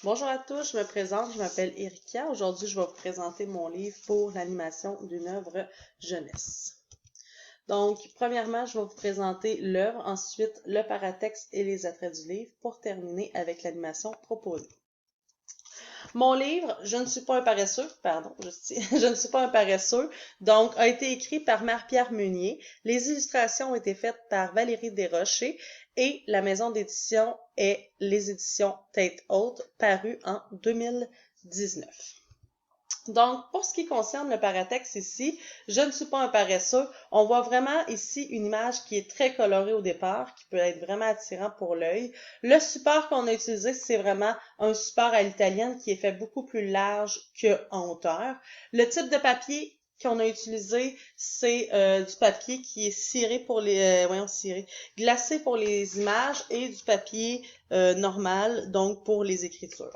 Bonjour à tous, je me présente, je m'appelle Erika. Aujourd'hui, je vais vous présenter mon livre pour l'animation d'une œuvre jeunesse. Donc, premièrement, je vais vous présenter l'œuvre, ensuite le paratexte et les attraits du livre pour terminer avec l'animation proposée. Mon livre, Je ne suis pas un paresseux, pardon, je ne suis pas un paresseux, donc a été écrit par Marie-Pierre Meunier. Les illustrations ont été faites par Valérie Desrochers et la maison d'édition est les éditions Tête Haute, paru en 2019. Donc, pour ce qui concerne le paratexte ici, je ne suis pas un paresseux. On voit vraiment ici une image qui est très colorée au départ, qui peut être vraiment attirant pour l'œil. Le support qu'on a utilisé, c'est vraiment un support à l'italienne qui est fait beaucoup plus large qu'en hauteur. Le type de papier qu'on a utilisé, c'est du papier qui est ciré pour les, glacé pour les images et du papier normal, donc pour les écritures.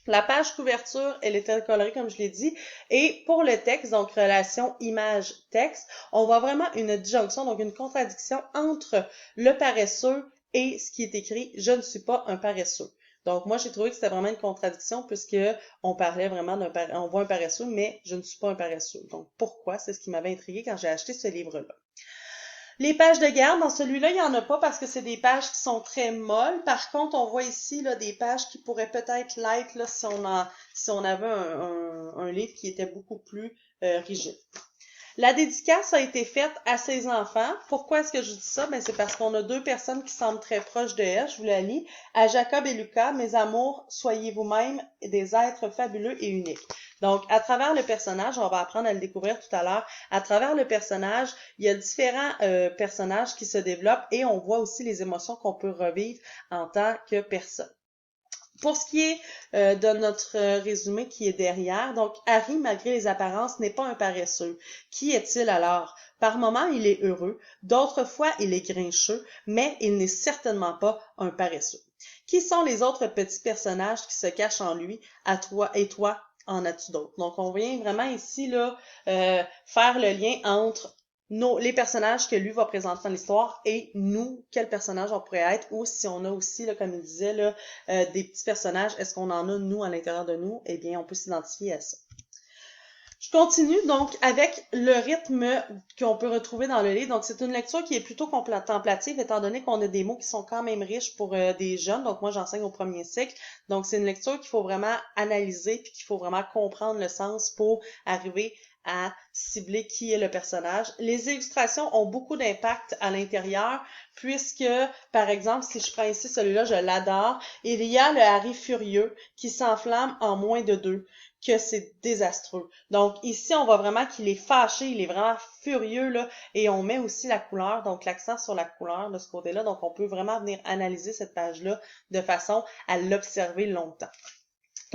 La page couverture, elle était colorée comme je l'ai dit. Et pour le texte, donc relation image-texte, on voit vraiment une disjonction, donc une contradiction entre le paresseux et ce qui est écrit « Je ne suis pas un paresseux ». Donc moi, j'ai trouvé que c'était vraiment une contradiction puisque on parlait vraiment on voit un paresseux, mais je ne suis pas un paresseux. Donc pourquoi? C'est ce qui m'avait intrigué quand j'ai acheté ce livre-là. Les pages de garde, dans celui-là, il n'y en a pas parce que c'est des pages qui sont très molles. Par contre, on voit ici là, des pages qui pourraient peut-être l'être là, si on avait un livre qui était beaucoup plus rigide. La dédicace a été faite à ses enfants. Pourquoi est-ce que je dis ça? Ben, c'est parce qu'on a deux personnes qui semblent très proches de elle. Je vous la lis. À Jacob et Lucas, mes amours, soyez vous-même des êtres fabuleux et uniques. Donc, à travers le personnage, on va apprendre à le découvrir tout à l'heure, à travers le personnage, il y a différents personnages qui se développent et on voit aussi les émotions qu'on peut revivre en tant que personne. Pour ce qui est de notre résumé qui est derrière, donc Harry, malgré les apparences, n'est pas un paresseux. Qui est-il alors? Par moments, il est heureux, d'autres fois, il est grincheux, mais il n'est certainement pas un paresseux. Qui sont les autres petits personnages qui se cachent en lui? À toi et toi, en as-tu d'autres? Donc, on vient vraiment ici là faire le lien entre les personnages que lui va présenter dans l'histoire et nous, quel personnage on pourrait être, ou si on a aussi, là, comme il disait, là, des petits personnages, est-ce qu'on en a, nous, à l'intérieur de nous? Eh bien, on peut s'identifier à ça. Je continue donc avec le rythme qu'on peut retrouver dans le livre. Donc, c'est une lecture qui est plutôt contemplative, étant donné qu'on a des mots qui sont quand même riches pour des jeunes. Donc, moi, j'enseigne au premier cycle. Donc, c'est une lecture qu'il faut vraiment analyser puis qu'il faut vraiment comprendre le sens pour arriver à cibler qui est le personnage. Les illustrations ont beaucoup d'impact à l'intérieur puisque, par exemple, si je prends ici celui-là, je l'adore, il y a le Harry furieux qui s'enflamme en moins de 2 que c'est désastreux. Donc ici, on voit vraiment qu'il est fâché, il est vraiment furieux, là, et on met aussi la couleur, donc l'accent sur la couleur de ce côté-là. Donc on peut vraiment venir analyser cette page-là de façon à l'observer longtemps.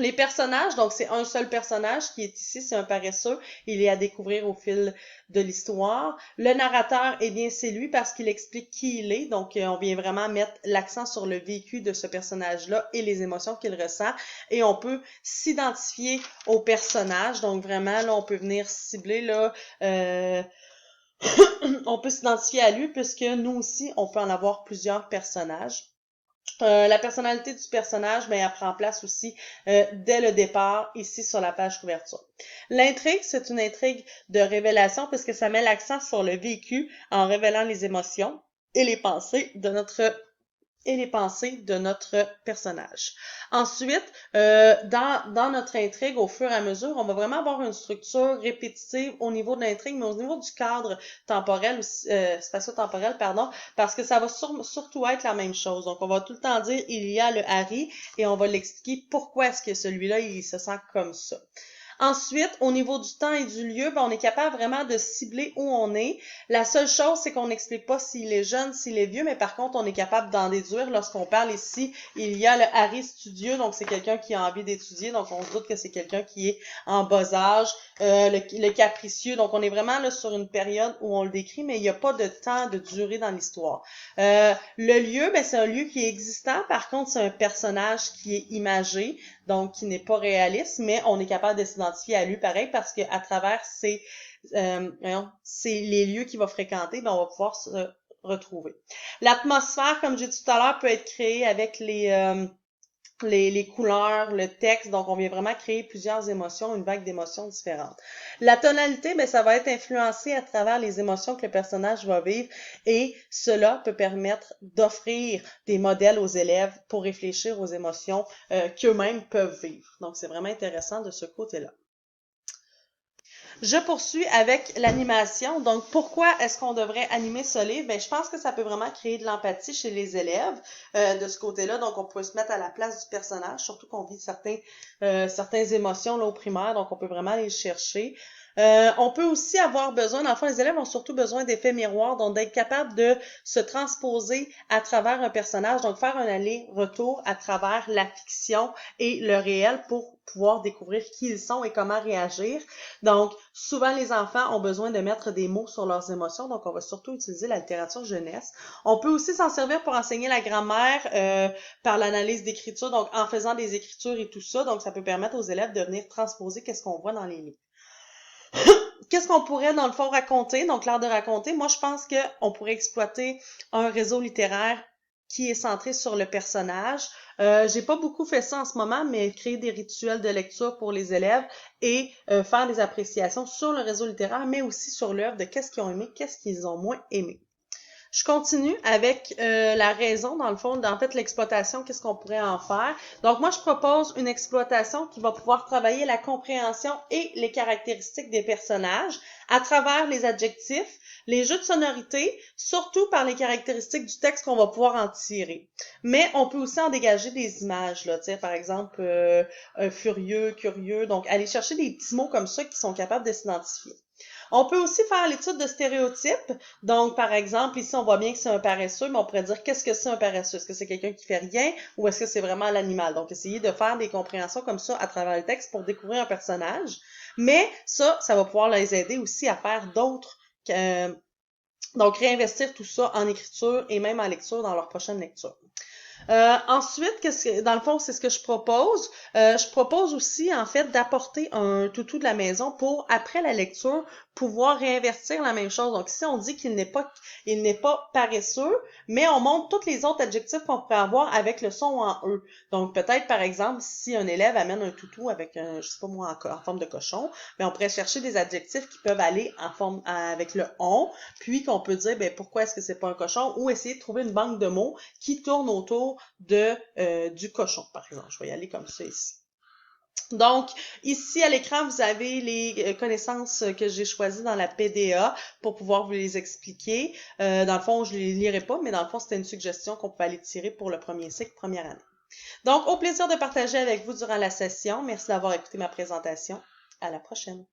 Les personnages, donc c'est un seul personnage qui est ici, c'est un paresseux. Il est à découvrir au fil de l'histoire. Le narrateur, eh bien, c'est lui parce qu'il explique qui il est. Donc, on vient vraiment mettre l'accent sur le vécu de ce personnage-là et les émotions qu'il ressent. Et on peut s'identifier au personnage. Donc, vraiment, là, on peut venir cibler, là, on peut s'identifier à lui puisque nous aussi, on peut en avoir plusieurs personnages. La personnalité du personnage, ben, elle prend place aussi dès le départ, ici sur la page couverture. L'intrigue, c'est une intrigue de révélation puisque ça met l'accent sur le vécu en révélant les émotions et les pensées de notre personnage. Ensuite, dans notre intrigue, au fur et à mesure, on va vraiment avoir une structure répétitive au niveau de l'intrigue, mais au niveau du cadre temporel, spatio-temporel, pardon, parce que ça va surtout être la même chose. Donc, on va tout le temps dire il y a le Harry et on va l'expliquer pourquoi est-ce que celui-là, il se sent comme ça. Ensuite, au niveau du temps et du lieu, ben, on est capable vraiment de cibler où on est. La seule chose, c'est qu'on n'explique pas s'il est jeune, s'il est vieux, mais par contre, on est capable d'en déduire lorsqu'on parle ici. Il y a le Harry studieux, donc c'est quelqu'un qui a envie d'étudier, donc on se doute que c'est quelqu'un qui est en bas âge. Le capricieux, donc on est vraiment là sur une période où on le décrit, mais il n'y a pas de temps de durée dans l'histoire. Le lieu, ben, c'est un lieu qui est existant, par contre, c'est un personnage qui est imagé, donc qui n'est pas réaliste, mais on est capable de s'identifier à lui pareil parce que à travers c'est les lieux qu'il va fréquenter, ben on va pouvoir se retrouver. L'atmosphère, comme j'ai dit tout à l'heure, peut être créée avec les couleurs, le texte. Donc, on vient vraiment créer plusieurs émotions, une vague d'émotions différentes. La tonalité, ben, ça va être influencé à travers les émotions que le personnage va vivre et cela peut permettre d'offrir des modèles aux élèves pour réfléchir aux émotions qu'eux-mêmes peuvent vivre. Donc, c'est vraiment intéressant de ce côté-là. Je poursuis avec l'animation. Donc, pourquoi est-ce qu'on devrait animer ce livre? Ben, je pense que ça peut vraiment créer de l'empathie chez les élèves de ce côté-là. Donc, on peut se mettre à la place du personnage, surtout qu'on vit certaines émotions là, au primaire. Donc, on peut vraiment aller le chercher. On peut aussi avoir besoin, dans le fond, les élèves ont surtout besoin d'effets miroirs, donc d'être capable de se transposer à travers un personnage, donc faire un aller-retour à travers la fiction et le réel pour pouvoir découvrir qui ils sont et comment réagir. Donc, souvent, les enfants ont besoin de mettre des mots sur leurs émotions, donc on va surtout utiliser la littérature jeunesse. On peut aussi s'en servir pour enseigner la grammaire par l'analyse d'écriture, donc en faisant des écritures et tout ça, donc ça peut permettre aux élèves de venir transposer qu'est-ce qu'on voit dans les livres. Qu'est-ce qu'on pourrait, dans le fond, raconter? Donc, l'art de raconter, moi, je pense qu'on pourrait exploiter un réseau littéraire qui est centré sur le personnage. J'ai pas beaucoup fait ça en ce moment, mais créer des rituels de lecture pour les élèves et faire des appréciations sur le réseau littéraire, mais aussi sur l'œuvre de qu'est-ce qu'ils ont aimé, qu'est-ce qu'ils ont moins aimé. Je continue avec la raison, dans le fond, en fait, l'exploitation, qu'est-ce qu'on pourrait en faire. Donc, moi, je propose une exploitation qui va pouvoir travailler la compréhension et les caractéristiques des personnages à travers les adjectifs, les jeux de sonorité, surtout par les caractéristiques du texte qu'on va pouvoir en tirer. Mais on peut aussi en dégager des images, là, tu sais, par exemple, furieux, curieux. Donc, aller chercher des petits mots comme ça qui sont capables de s'identifier. On peut aussi faire l'étude de stéréotypes. Donc, par exemple, ici, on voit bien que c'est un paresseux, mais on pourrait dire qu'est-ce que c'est un paresseux? Est-ce que c'est quelqu'un qui fait rien ou est-ce que c'est vraiment l'animal? Donc, essayer de faire des compréhensions comme ça à travers le texte pour découvrir un personnage. Mais ça va pouvoir les aider aussi à faire d'autres. Donc, réinvestir tout ça en écriture et même en lecture dans leur prochaine lecture. Ensuite, dans le fond, c'est ce que je propose. Je propose aussi, en fait, d'apporter un toutou de la maison pour, après la lecture, pouvoir réinvertir la même chose. Donc, ici, on dit qu'il n'est pas paresseux, mais on montre tous les autres adjectifs qu'on pourrait avoir avec le son en E. Donc, peut-être, par exemple, si un élève amène un toutou avec je sais pas moi, en forme de cochon, mais on pourrait chercher des adjectifs qui peuvent aller avec le on, puis qu'on peut dire, ben, pourquoi est-ce que c'est pas un cochon, ou essayer de trouver une banque de mots qui tourne autour du cochon, par exemple. Je vais y aller comme ça ici. Donc, ici à l'écran, vous avez les connaissances que j'ai choisies dans la PDA pour pouvoir vous les expliquer. Dans le fond, je ne les lirai pas, mais dans le fond, c'était une suggestion qu'on peut aller tirer pour le premier cycle, première année. Donc, au plaisir de partager avec vous durant la session. Merci d'avoir écouté ma présentation. À la prochaine.